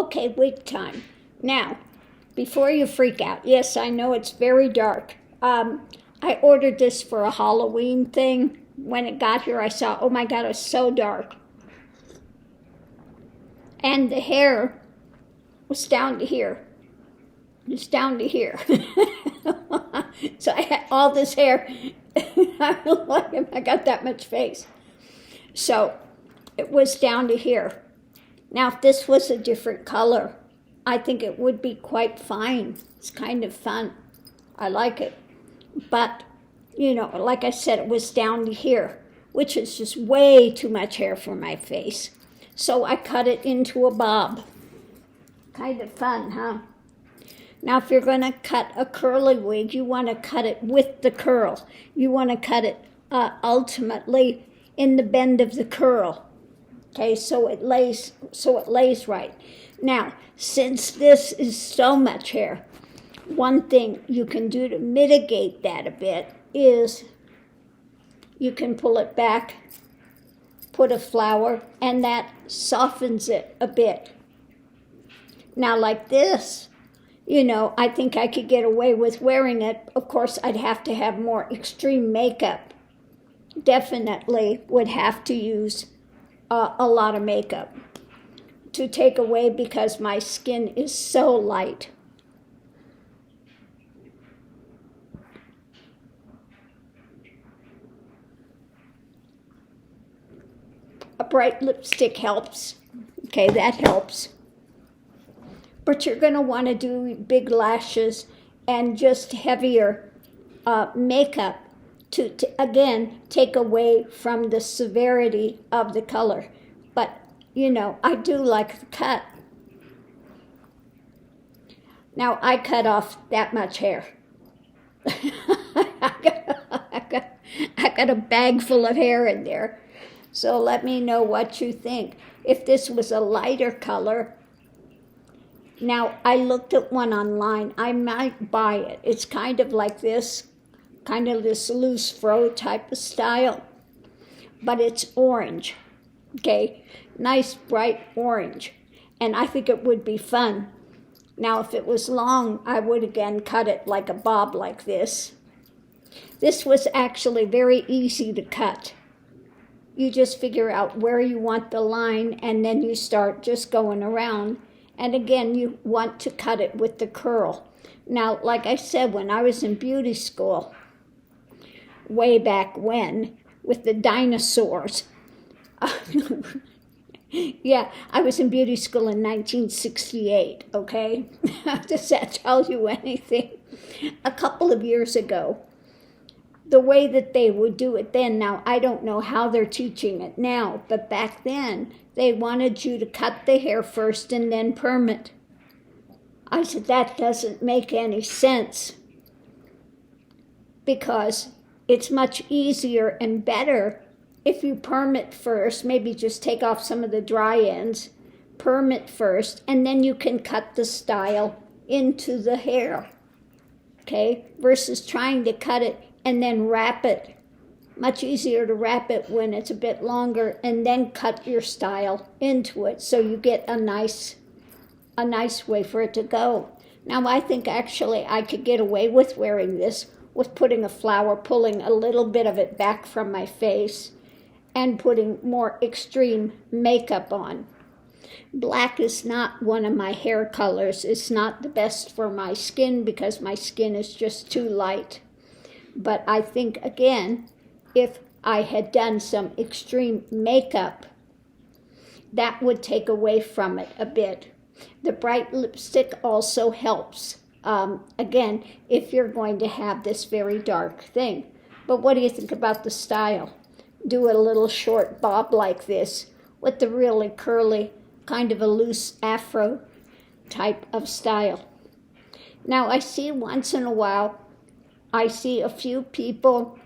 Okay, wig time. Now, before you freak out, yes, I know it's very dark. I ordered this for a Halloween thing. When it got here, I saw, oh my God, it's so dark. And the hair was down to here. It's down to here. So I had all this hair. I got that much face. So it was down to here. Now, if this was a different color, I think it would be quite fine. It's kind of fun. I like it. But, you know, like I said, it was down to here, which is just way too much hair for my face. So I cut it into a bob. Kind of fun, huh? Now, if you're going to cut a curly wig, you want to cut it with the curl. You want to cut it ultimately in the bend of the curl. Okay, so it lays right. Now, since this is so much hair, one thing you can do to mitigate that a bit is you can pull it back, put a flower, and that softens it a bit. Now, like this, you know, I think I could get away with wearing it. Of course, I'd have to have more extreme makeup. Definitely would have to use a lot of makeup to take away because my skin is so light. A bright lipstick helps. Okay, that helps. But you're going to want to do big lashes and just heavier makeup to again, take away from the severity of the color. But, you know, I do like the cut. Now, I cut off that much hair. I got a bag full of hair in there. So let me know what you think. If this was a lighter color, now I looked at one online. I might buy it. It's kind of like this, kind of this loose fro type of style, but it's orange, okay? Nice bright orange, and I think it would be fun. Now, if it was long, I would again cut it like a bob like this. This was actually very easy to cut. You just figure out where you want the line, and then you start just going around. And again, you want to cut it with the curl. Now, like I said, when I was in beauty school, way back when, with the dinosaurs, yeah, I was in beauty school in 1968, okay? Does that tell you anything? A couple of years ago, the way that they would do it then, now I don't know how they're teaching it now, but back then, they wanted you to cut the hair first and then perm it. I said, that doesn't make any sense, because it's much easier and better if you perm it first, maybe just take off some of the dry ends, perm it first, and then you can cut the style into the hair, okay? Versus trying to cut it and then wrap it. Much easier to wrap it when it's a bit longer and then cut your style into it so you get a nice way for it to go. Now, I think actually I could get away with wearing this with putting a flower, pulling a little bit of it back from my face, and putting more extreme makeup on. Black is not one of my hair colors. It's not the best for my skin because my skin is just too light. But I think, again, if I had done some extreme makeup, that would take away from it a bit. The bright lipstick also helps, again, if you're going to have this very dark thing. But what do you think about the style? Do a little short bob like this with the really curly, kind of a loose afro type of style. Now, I see once in a while, I see a few people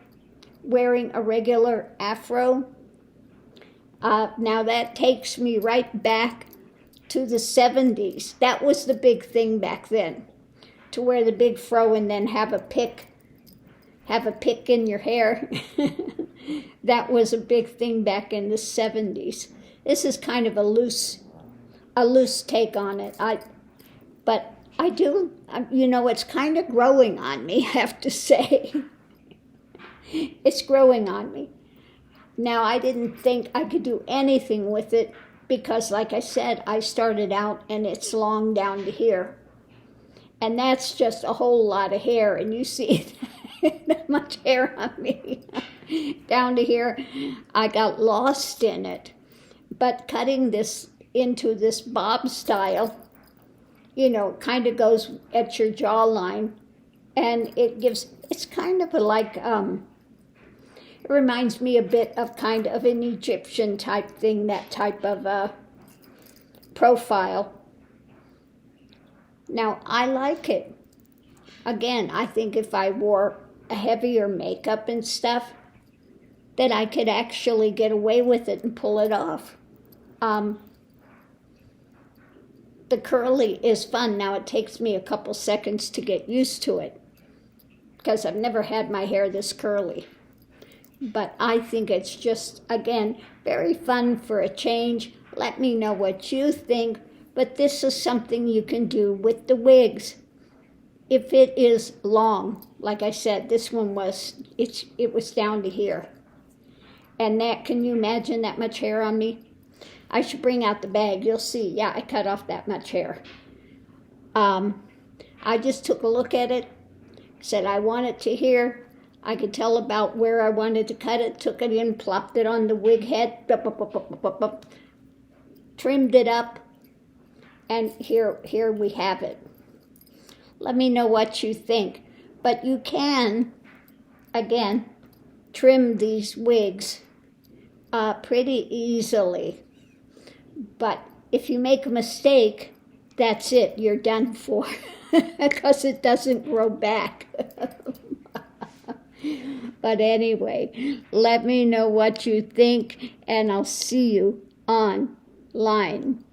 wearing a regular afro. Now that takes me right back to the 70s. That was the big thing back then, to wear the big fro and then have a pick in your hair. That was a big thing back in the 70s. This is kind of a loose a loose take on it. But I do, you know, it's kind of growing on me, I have to say. It's growing on me. Now, I didn't think I could do anything with it because, like I said, I started out and it's long down to here. And that's just a whole lot of hair, and you see that much hair on me. Down to here, I got lost in it. But cutting this into this bob style, you know, kind of goes at your jawline, and it's kind of like, it reminds me a bit of kind of an Egyptian type thing, that type of profile. Now, I like it. Again, I think if I wore a heavier makeup and stuff, that I could actually get away with it and pull it off. The curly is fun. Now, it takes me a couple seconds to get used to it because I've never had my hair this curly. But I think it's just, again, very fun for a change. Let me know what you think. But this is something you can do with the wigs. If it is long, like I said, this one was, it was down to here. And that, can you imagine that much hair on me? I should bring out the bag. You'll see. Yeah, I cut off that much hair. I just took a look at it, said I want it to here. I could tell about where I wanted to cut it, took it in, plopped it on the wig head, trimmed it up, and here we have it. Let me know what you think. But you can, again, trim these wigs pretty easily. But if you make a mistake, that's it. You're done for because it doesn't grow back. But anyway, let me know what you think, and I'll see you online.